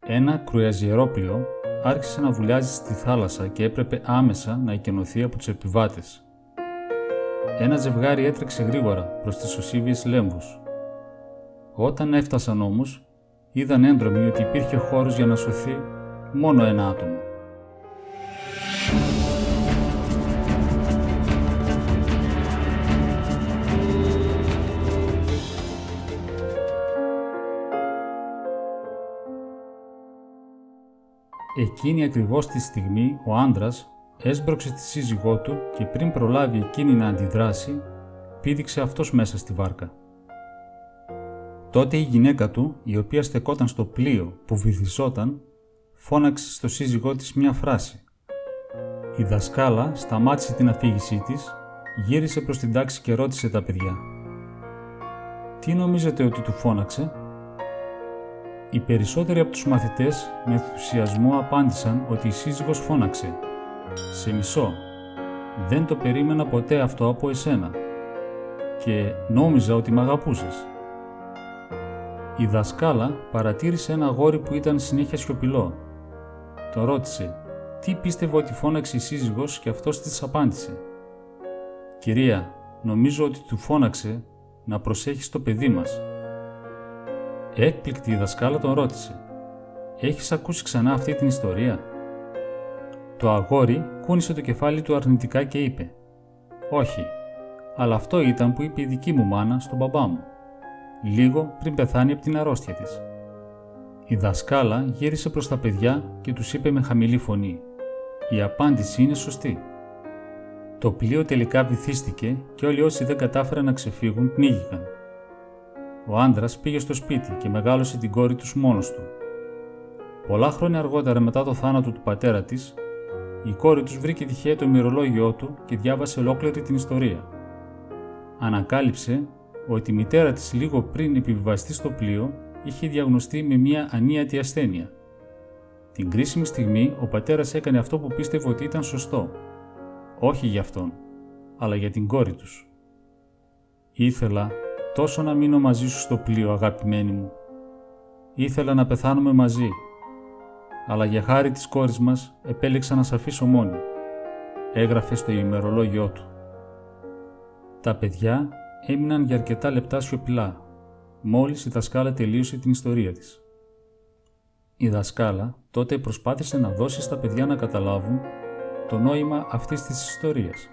Ένα κρουαζιερόπλοιο άρχισε να βουλιάζει στη θάλασσα και έπρεπε άμεσα να εκενωθεί από τους επιβάτες. Ένα ζευγάρι έτρεξε γρήγορα προς τις σωσίβιες λέμβους. Όταν έφτασαν όμως, είδαν έντρομοι ότι υπήρχε χώρος για να σωθεί μόνο ένα άτομο. Εκείνη ακριβώς τη στιγμή ο άντρας έσπρωξε τη σύζυγό του και πριν προλάβει εκείνη να αντιδράσει, πήδηξε αυτός μέσα στη βάρκα. Τότε η γυναίκα του, η οποία στεκόταν στο πλοίο που βυθιζόταν, φώναξε στο σύζυγό της μια φράση. Η δασκάλα σταμάτησε την αφήγησή της, γύρισε προς την τάξη και ρώτησε τα παιδιά. «Τι νομίζετε ότι του φώναξε?» Οι περισσότεροι από τους μαθητές με ενθουσιασμό απάντησαν ότι η σύζυγος φώναξε «Σε μισώ, δεν το περίμενα ποτέ αυτό από εσένα και νόμιζα ότι μ' αγαπούσες». Η δασκάλα παρατήρησε ένα αγόρι που ήταν συνέχεια σιωπηλό. Το ρώτησε τι πίστευε ότι φώναξε η σύζυγος και αυτός της απάντησε «Κυρία, νομίζω ότι του φώναξε να προσέχεις το παιδί μας». Έκπληκτη η δασκάλα τον ρώτησε «Έχεις ακούσει ξανά αυτή την ιστορία?» Το αγόρι κούνησε το κεφάλι του αρνητικά και είπε «Όχι, αλλά αυτό ήταν που είπε η δική μου μάνα στον μπαμπά μου, λίγο πριν πεθάνει από την αρρώστια της». Η δασκάλα γύρισε προς τα παιδιά και τους είπε με χαμηλή φωνή «Η απάντηση είναι σωστή». Το πλοίο τελικά βυθίστηκε και όλοι όσοι δεν κατάφεραν να ξεφύγουν πνίγηκαν. Ο άντρας πήγε στο σπίτι και μεγάλωσε την κόρη τους μόνος του. Πολλά χρόνια αργότερα, μετά το θάνατο του πατέρα της, η κόρη τους βρήκε τυχαία το ημερολόγιό του και διάβασε ολόκληρη την ιστορία. Ανακάλυψε ότι η μητέρα της λίγο πριν επιβιβαστεί στο πλοίο είχε διαγνωστεί με μια ανίατη ασθένεια. Την κρίσιμη στιγμή ο πατέρας έκανε αυτό που πίστευε ότι ήταν σωστό. Όχι για αυτόν, αλλά για την κόρη τους. «Ήθελα τόσο να μείνω μαζί σου στο πλοίο, αγαπημένη μου. Ήθελα να πεθάνουμε μαζί, αλλά για χάρη της κόρης μας επέλεξα να σ' αφήσω μόνη», έγραφε στο ημερολόγιό του. Τα παιδιά έμειναν για αρκετά λεπτά σιωπηλά, μόλις η δασκάλα τελείωσε την ιστορία της. Η δασκάλα τότε προσπάθησε να δώσει στα παιδιά να καταλάβουν το νόημα αυτής της ιστορίας.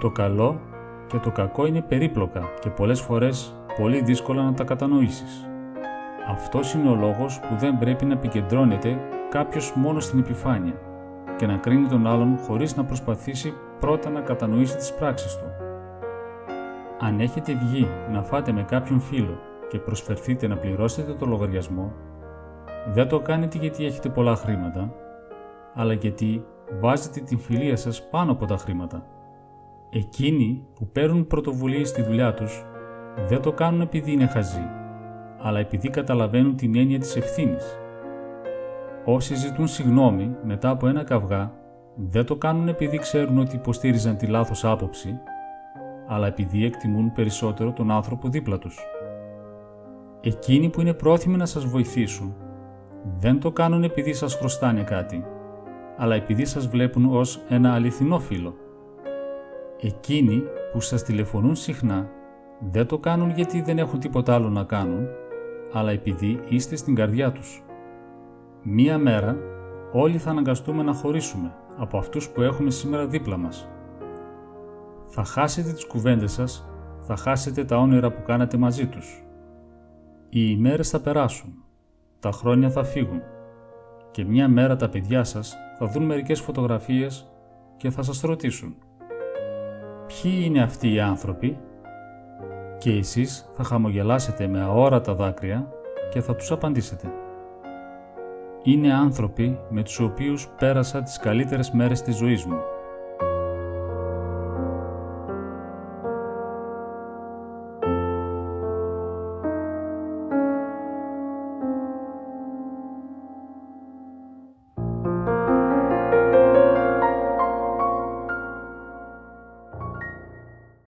Το καλό και το κακό είναι περίπλοκα και πολλές φορές πολύ δύσκολα να τα κατανοήσεις. Αυτός είναι ο λόγος που δεν πρέπει να επικεντρώνεται κάποιος μόνο στην επιφάνεια και να κρίνει τον άλλον χωρίς να προσπαθήσει πρώτα να κατανοήσει τις πράξεις του. Αν έχετε βγει να φάτε με κάποιον φίλο και προσφερθείτε να πληρώσετε το λογαριασμό, δεν το κάνετε γιατί έχετε πολλά χρήματα, αλλά γιατί βάζετε την φιλία σας πάνω από τα χρήματα. Εκείνοι που παίρνουν πρωτοβουλίες στη δουλειά τους δεν το κάνουν επειδή είναι χαζοί, αλλά επειδή καταλαβαίνουν την έννοια της ευθύνης. Όσοι ζητούν συγγνώμη μετά από ένα καυγά δεν το κάνουν επειδή ξέρουν ότι υποστήριζαν τη λάθος άποψη, αλλά επειδή εκτιμούν περισσότερο τον άνθρωπο δίπλα τους. Εκείνοι που είναι πρόθυμοι να σας βοηθήσουν δεν το κάνουν επειδή σας χρωστάνε κάτι, αλλά επειδή σας βλέπουν ως ένα αληθινό φίλο. Εκείνοι που σας τηλεφωνούν συχνά δεν το κάνουν γιατί δεν έχουν τίποτα άλλο να κάνουν, αλλά επειδή είστε στην καρδιά τους. Μία μέρα όλοι θα αναγκαστούμε να χωρίσουμε από αυτούς που έχουμε σήμερα δίπλα μας. Θα χάσετε τις κουβέντες σας, θα χάσετε τα όνειρα που κάνατε μαζί τους. Οι ημέρες θα περάσουν, τα χρόνια θα φύγουν και μια μέρα τα παιδιά σας θα δουν μερικές φωτογραφίες και θα σας ρωτήσουν «Ποιοι είναι αυτοί οι άνθρωποι?» Και εσείς θα χαμογελάσετε με αόρατα δάκρυα και θα τους απαντήσετε «Είναι άνθρωποι με τους οποίους πέρασα τις καλύτερες μέρες της ζωής μου».